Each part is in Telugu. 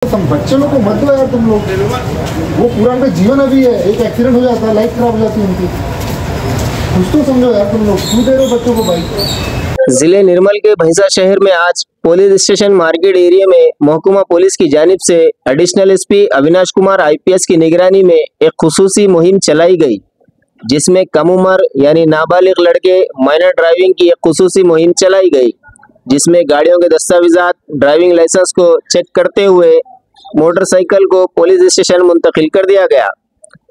तुम बच्चे लोग को मत दो यार तुम लोग, वो पूरा उनका जीवन अभी है, एक एक्सीडेंट हो जाता है लाइफ खराब हो जाती है उनकी, कुछ तो समझो यार तुम लोग, क्यों दे रहे हो बच्चों को बाइक। जिले निर्मल के भैंसा शहर में आज पुलिस स्टेशन मार्केट एरिया में महकुमा पुलिस की जानिब से additional SP Avinash Kumar IPS की निगरानी में एक खुसूसी मुहिम चलाई गई, जिसमें कम उम्र यानी नाबालिग लड़के माइनर ड्राइविंग की एक खुसूसी मुहिम चलाई गई, जिसमें गाड़ियों के दस्तावेजात, ड्राइविंग लाइसेंस को चेक करते हुए मोटरसाइकिल को पुलिस स्टेशन मुंतकिल कर दिया गया।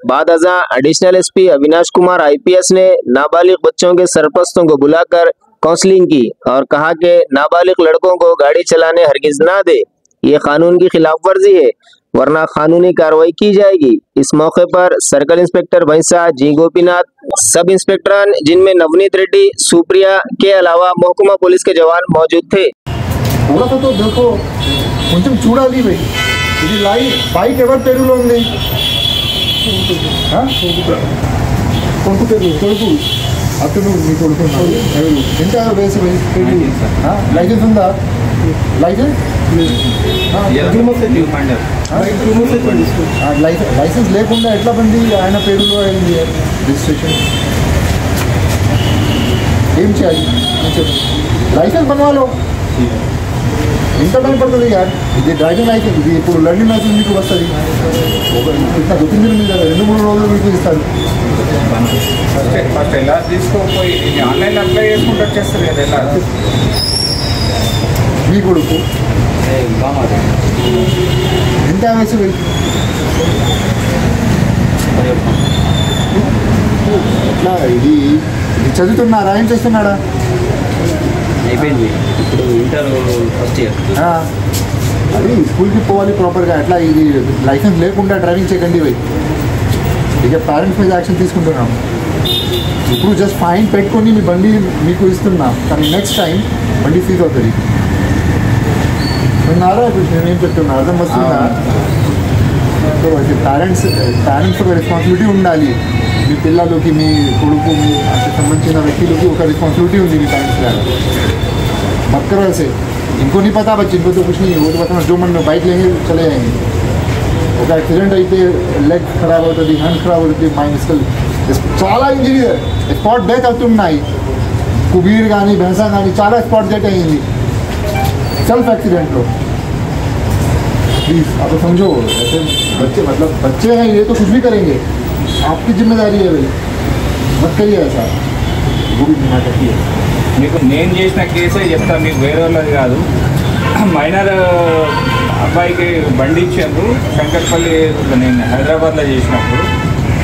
बाद अज़ा additional SP Avinash Kumar IPS ने नाबालिग बच्चों के सरपरस्तों को बुलाकर काउंसलिंग की और कहा कि नाबालिग लड़कों को गाड़ी चलाने हरगिज ना दे, ये कानून की खिलाफ वर्जी है, वरना कानूनी कार्रवाई की जाएगी। इस मौके पर सर्कल इंस्पेक्टर भैंसा जी गोपीनाथ, सब इंस्पेक्टर जिनमें नवनीत रेड्डी, सुप्रिया के अलावा महकुमा पुलिस के जवान मौजूद थे। थोड़ा सा तो देखो, కొంచెం చూడాలి భయ్, ఇది బైక్ ఎవరు పేరులో ఉంది? కొడుకు పేరు, కొడుకు అతను మీ కొడుకు ఎంత వయసు? లైసెన్స్ ఉందా? లైసెన్స్ లైసెన్స్ లేకుండా ఎట్లా బండి ఆయన పేరులో అయింది రిజిస్ట్రేషన్? ఏం చేయాలి లైసెన్స్ बनवालो? ఎంత టైం పడుతుంది యార్? ఇది డ్రైవింగ్ లైసెన్స్, ఇది ఇప్పుడు లర్నింగ్ లైసెన్స్ మీకు వస్తుంది, ఇట్లా 2-3 దినం మీద 2-3 రోజులు మీకు ఇస్తారు. ఫస్ట్ ఎలా తీసుకోపోయి ఆన్లైన్ అప్లై చేసుకుంటూ వచ్చేస్తారు కదా ఎలా? మీ కొడుకు ఎంత వయసు? ఎట్లా ఇది చదువుతున్నారా? ఏం చేస్తున్నాడా? అయిపోయింది, ఇప్పుడు ఇంటర్ ఫస్ట్ ఇయర్. అది స్కూల్కి పోవాలి ప్రాపర్గా. అట్లా ఇది లైసెన్స్ లేకుండా డ్రైవింగ్ చేయకండి పోయి. ఇక పేరెంట్స్ మీద యాక్షన్ తీసుకుంటున్నాం. ఇప్పుడు జస్ట్ ఫైన్ పెట్టుకొని మీ బండి మీకు ఇస్తున్నాం, కానీ నెక్స్ట్ టైం బండి సీజ్ అవుతుంది. విన్నారా ఇప్పుడు నేనేం చెప్తున్నా? అర్థం వస్తుందా? పేరెంట్స్ ఒక రెస్పాన్సిబిలిటీ ఉండాలి. మీ పిల్లలకి, మీ కొడుకు, మీ అంటే సంబంధించిన వ్యక్తులకి ఒక రెస్పాన్సిबिलिटी ఉంది మీ पेरेंट्स का। मत करो ऐसे, इनको नहीं पता बच्चे, इनको तो कुछ नहीं, वो तो बस जो मन में बाइक लेंगे चले जाएंगे। ఒక యాక్సిడెంట్ అయితే లెగ్ ఖరాబ్ అవుతుంది, హ్యాండ్ ఖరాబ్ అవుతుంది, మైనస్కల్ చాలా ఇంజరీ, స్పాట్ డెత్ అవుతున్నాయి. కుబీర్ కానీ భैंसा కానీ చాలా स्पॉट डेथ అయ్యింది सेल्फ एक्सीडेंट लो। प्लीज़ आप समझो, ऐसे बच्चे मतलब बच्चे हैं, ये तो कुछ भी करेंगे, आपकी जिम्मेदारी है भाई, मत करिए ऐसा। वो भी नाटक ही है। మీకు నేను చేసిన కేసే చెప్తా, మీకు వేరే వాళ్ళది కాదు. మైనర్ అబ్బాయికి బండి ఇచ్చారు శంకర్పల్లి, నేను హైదరాబాద్లో చేసినప్పుడు.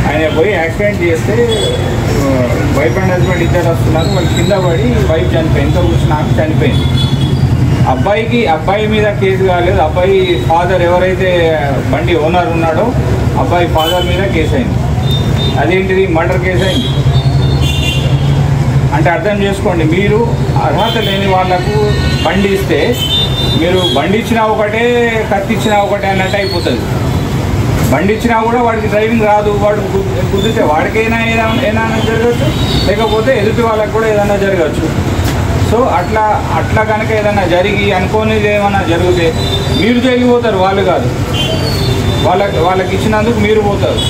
ఆయన పోయి యాక్సిడెంట్ చేస్తే వైఫ్ అండ్ హస్బెండ్ ఇద్దరు వస్తున్నారు, వాళ్ళు కింద పడి వైఫ్ చనిపోయింది, ఎంతో కూర్చున్నాక చనిపోయింది. అబ్బాయి మీద కేసు కాలేదు, అబ్బాయి ఫాదర్ ఎవరైతే బండి ఓనర్ ఉన్నాడో అబ్బాయి ఫాదర్ మీద కేసు అయింది. అదేంటిది? మర్డర్ కేసు అయింది. అంటే అర్థం చేసుకోండి, మీరు అర్హత లేని వాళ్లకు బండి ఇస్తే, మీరు బండి ఇచ్చినా ఒకటే, కత్తి ఇచ్చినా ఒకటే అన్నట్టు అయిపోతుంది. బండి ఇచ్చినా కూడా వాడికి డ్రైవింగ్ రాదు, వాడు కుదిరితే వాడికైనా ఏదైనా జరగచ్చు, లేకపోతే ఎదుటి వాళ్ళకి కూడా ఏదైనా జరగచ్చు. సో అట్లా కనుక ఏదైనా జరిగి అనుకోనిది ఏమైనా జరిగితే మీరు జైలుకి పోతారు, వాళ్ళు కాదు. వాళ్ళకి ఇచ్చినందుకు మీరు పోతారు,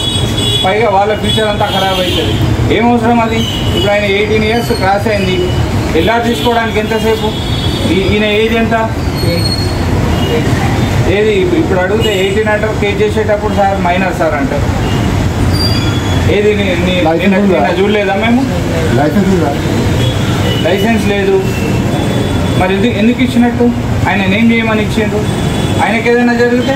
పైగా వాళ్ళ ఫ్యూచర్ అంతా ఖరాబ్ అవుతుంది. ఏమవసరం అది? ఇప్పుడు ఆయన 18 years క్రాస్ అయింది, ఎలా తీసుకోవడానికి ఎంతసేపు? ఈయన ఏజ్ ఎంత? ఏది ఇప్పుడు అడిగితే 18 అంటారు, కేసు చేసేటప్పుడు సార్ మైనర్ సార్ అంటారు. ఏది చూడలేదా మేము? లైసెన్స్ లేదు, మరి ఎందుకు ఇచ్చినట్టు? ఆయన ఏం చేయమని ఇచ్చిండ్రు? ఆయనకి ఏదైనా జరిగితే